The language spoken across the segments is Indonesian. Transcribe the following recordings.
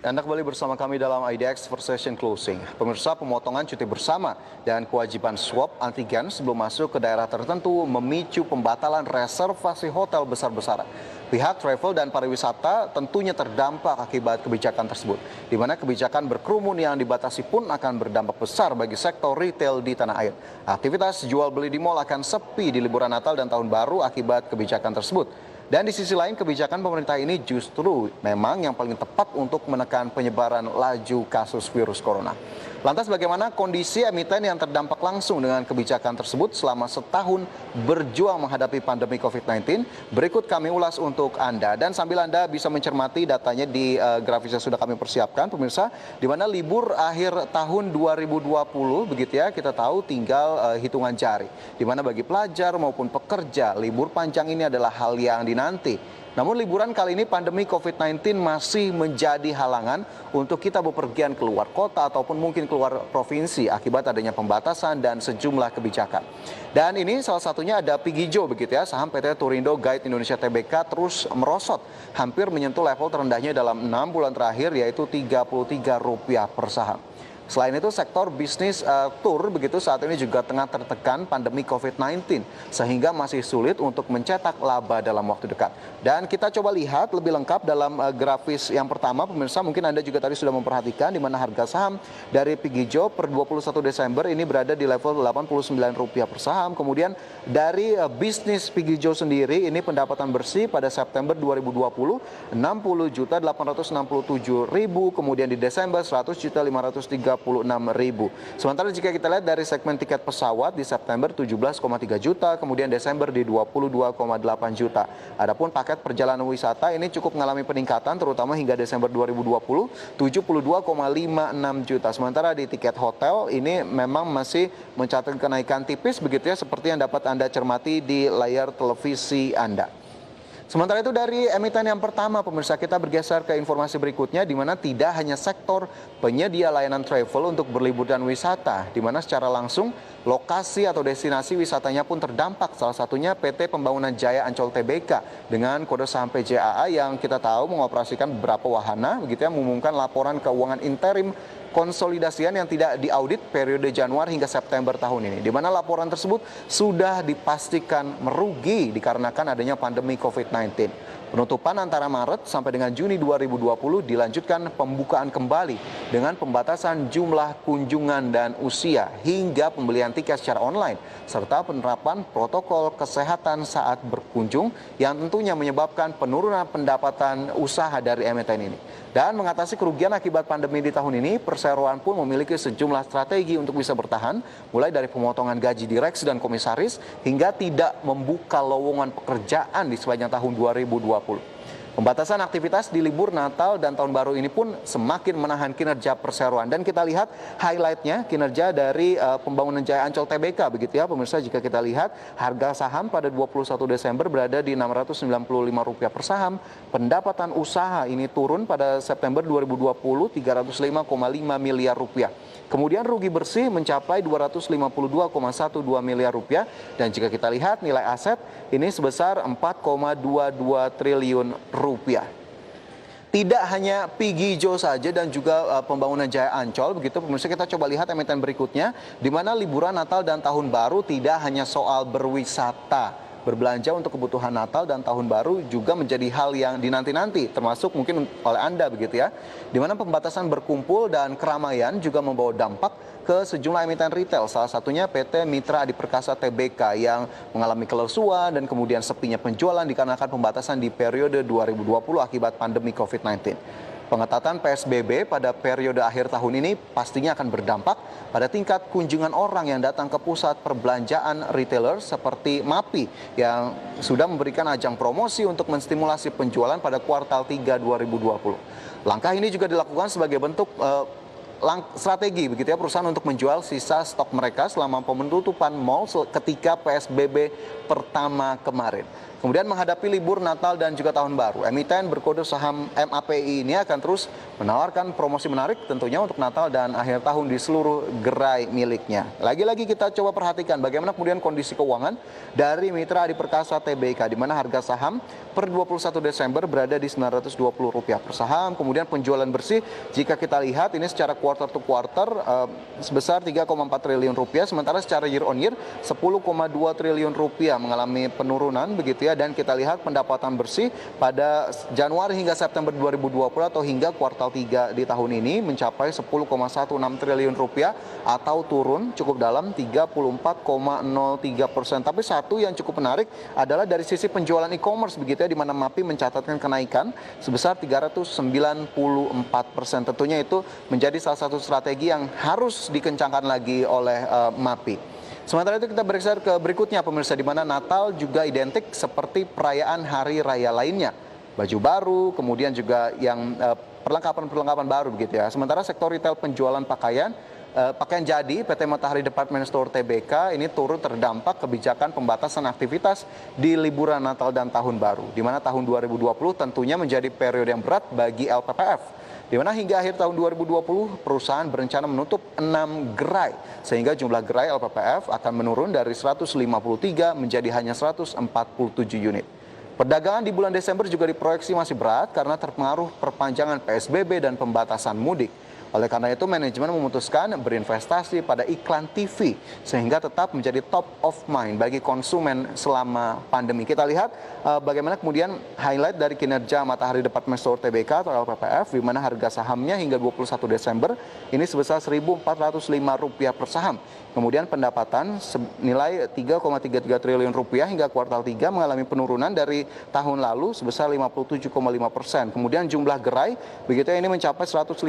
Anda kembali bersama kami dalam IDX First Session Closing. Pemirsa, pemotongan cuti bersama dan kewajiban swab antigen sebelum masuk ke daerah tertentu memicu pembatalan reservasi hotel besar-besaran. Pihak travel dan pariwisata tentunya terdampak akibat kebijakan tersebut, di mana kebijakan berkerumun yang dibatasi pun akan berdampak besar bagi sektor retail di tanah air. Aktivitas jual beli di mal akan sepi di liburan Natal dan Tahun Baru akibat kebijakan tersebut. Dan di sisi lain, kebijakan pemerintah ini justru memang yang paling tepat untuk menekan penyebaran laju kasus virus corona. Lantas bagaimana kondisi emiten yang terdampak langsung dengan kebijakan tersebut selama setahun berjuang menghadapi pandemi COVID-19? Berikut kami ulas untuk Anda. Dan sambil Anda bisa mencermati datanya di grafis yang sudah kami persiapkan, pemirsa, di mana libur akhir tahun 2020, begitu ya, kita tahu tinggal hitungan jari. Di mana bagi pelajar maupun pekerja, libur panjang ini adalah hal yang dinanti. Namun liburan kali ini pandemi COVID-19 masih menjadi halangan untuk kita bepergian keluar kota ataupun mungkin keluar provinsi akibat adanya pembatasan dan sejumlah kebijakan. Dan ini salah satunya ada Pigijo, begitu ya, saham PT Turindo Guide Indonesia Tbk terus merosot, hampir menyentuh level terendahnya dalam 6 bulan terakhir, yaitu Rp33 per saham. Selain itu, sektor bisnis tur begitu saat ini juga tengah tertekan pandemi COVID-19 sehingga masih sulit untuk mencetak laba dalam waktu dekat. Dan kita coba lihat lebih lengkap dalam grafis yang pertama, pemirsa, mungkin Anda juga tadi sudah memperhatikan di mana harga saham dari Pigijo per 21 Desember ini berada di level Rp89 per saham. Kemudian dari bisnis Pigijo sendiri ini pendapatan bersih pada September 2020 Rp60.867.000, kemudian di Desember Rp100.536.000. Sementara jika kita lihat dari segmen tiket pesawat di September 17,3 juta, kemudian Desember di 22,8 juta. Adapun paket perjalanan wisata ini cukup mengalami peningkatan terutama hingga Desember 2020 72,56 juta. Sementara di tiket hotel ini memang masih mencatat kenaikan tipis begitu ya, seperti yang dapat Anda cermati di layar televisi Anda. Sementara itu dari emiten yang pertama, pemirsa, kita bergeser ke informasi berikutnya, di mana tidak hanya sektor penyedia layanan travel untuk berlibur dan wisata, di mana secara langsung lokasi atau destinasi wisatanya pun terdampak. Salah satunya PT Pembangunan Jaya Ancol Tbk dengan kode saham PJAA yang kita tahu mengoperasikan beberapa wahana, begitu ya, mengumumkan laporan keuangan interim konsolidasian yang tidak diaudit periode Januari hingga September tahun ini, di mana laporan tersebut sudah dipastikan merugi dikarenakan adanya pandemi COVID-19. Penutupan antara Maret sampai dengan Juni 2020 dilanjutkan pembukaan kembali dengan pembatasan jumlah kunjungan dan usia hingga pembelian tiket secara online serta penerapan protokol kesehatan saat berkunjung yang tentunya menyebabkan penurunan pendapatan usaha dari emiten ini. Dan mengatasi kerugian akibat pandemi di tahun ini, perseroan pun memiliki sejumlah strategi untuk bisa bertahan, mulai dari pemotongan gaji direksi dan komisaris hingga tidak membuka lowongan pekerjaan di sepanjang tahun 2020. Pembatasan aktivitas di libur Natal dan Tahun Baru ini pun semakin menahan kinerja perseroan. Dan kita lihat highlightnya kinerja dari Pembangunan Jaya Ancol Tbk, begitu ya, pemirsa. Jika kita lihat harga saham pada 21 Desember berada di Rp695 per saham. Pendapatan usaha ini turun pada September 2020 Rp305,5 miliar. Kemudian rugi bersih mencapai Rp252,12 miliar. Dan jika kita lihat nilai aset ini sebesar Rp4,22 triliun. Tidak hanya Pigijo saja dan juga Pembangunan Jaya Ancol, begitu pemirsa, kita coba lihat emiten berikutnya, di mana liburan Natal dan Tahun Baru tidak hanya soal berwisata. Berbelanja untuk kebutuhan Natal dan Tahun Baru juga menjadi hal yang dinanti-nanti, termasuk mungkin oleh Anda, begitu ya. Di mana pembatasan berkumpul dan keramaian juga membawa dampak ke sejumlah emiten retail, salah satunya PT Mitra Adi Perkasa Tbk yang mengalami kelesuan dan kemudian sepinya penjualan dikarenakan pembatasan di periode 2020 akibat pandemi COVID-19. Pengetatan PSBB pada periode akhir tahun ini pastinya akan berdampak pada tingkat kunjungan orang yang datang ke pusat perbelanjaan retailer seperti MAPI yang sudah memberikan ajang promosi untuk menstimulasi penjualan pada kuartal 3 2020. Langkah ini juga dilakukan sebagai bentuk strategi, begitu ya, perusahaan untuk menjual sisa stok mereka selama penutupan mal ketika PSBB pertama kemarin. Kemudian menghadapi libur Natal dan juga Tahun Baru, emiten berkode saham MAPI ini akan terus menawarkan promosi menarik tentunya untuk Natal dan akhir tahun di seluruh gerai miliknya. Lagi-lagi kita coba perhatikan bagaimana kemudian kondisi keuangan dari Mitra Adi Perkasa Tbk, di mana harga saham per 21 Desember berada di Rp920 per saham. Kemudian penjualan bersih, jika kita lihat ini secara quarter to quarter sebesar Rp3,4 triliun, sementara secara year on year Rp10,2 triliun mengalami penurunan begitu ya. Dan kita lihat pendapatan bersih pada Januari hingga September 2020 atau hingga kuartal 3 di tahun ini mencapai Rp10,16 triliun atau turun cukup dalam 34,03%. Tapi satu yang cukup menarik adalah dari sisi penjualan e-commerce begitu ya, di mana MAPI mencatatkan kenaikan sebesar 394%. Tentunya itu menjadi salah satu strategi yang harus dikencangkan lagi oleh MAPI. Sementara itu kita bergeser ke berikutnya pemirsa, di mana Natal juga identik seperti perayaan hari raya lainnya. Baju baru, kemudian juga yang perlengkapan baru begitu ya. Sementara sektor retail penjualan pakaian jadi PT Matahari Department Store Tbk ini turut terdampak kebijakan pembatasan aktivitas di liburan Natal dan Tahun Baru, di mana tahun 2020 tentunya menjadi periode yang berat bagi LPPF, di mana hingga akhir tahun 2020 perusahaan berencana menutup 6 gerai, sehingga jumlah gerai LPPF akan menurun dari 153 menjadi hanya 147 unit. Perdagangan di bulan Desember juga diproyeksi masih berat karena terpengaruh perpanjangan PSBB dan pembatasan mudik. Oleh karena itu, manajemen memutuskan berinvestasi pada iklan TV sehingga tetap menjadi top of mind bagi konsumen selama pandemi. Kita lihat bagaimana kemudian highlight dari kinerja Matahari Department Store Tbk atau LPPF, di mana harga sahamnya hingga 21 Desember ini sebesar Rp1.405 per saham. Kemudian pendapatan senilai Rp3,33 triliun hingga kuartal 3 mengalami penurunan dari tahun lalu sebesar 57,5%. Kemudian jumlah gerai begitu ini mencapai 153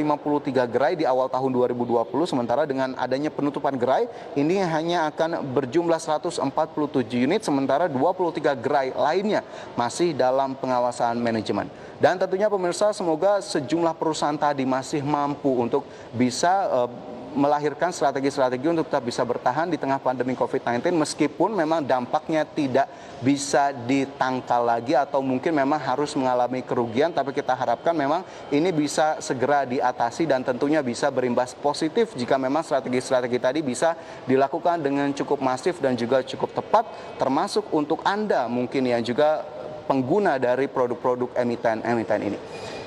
gerai di awal tahun 2020, sementara dengan adanya penutupan gerai ini hanya akan berjumlah 147 unit, sementara 23 gerai lainnya masih dalam pengawasan manajemen. Dan tentunya pemirsa, semoga sejumlah perusahaan tadi masih mampu untuk bisa melahirkan strategi-strategi untuk tetap bisa bertahan di tengah pandemi COVID-19, meskipun memang dampaknya tidak bisa ditangkal lagi atau mungkin memang harus mengalami kerugian, tapi kita harapkan memang ini bisa segera diatasi dan tentunya bisa berimbas positif jika memang strategi-strategi tadi bisa dilakukan dengan cukup masif dan juga cukup tepat, termasuk untuk Anda mungkin yang juga pengguna dari produk-produk emiten ini.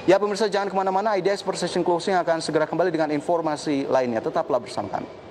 Ya pemirsa, jangan kemana-mana, IDX per session closing akan segera kembali dengan informasi lainnya. Tetaplah bersama kami.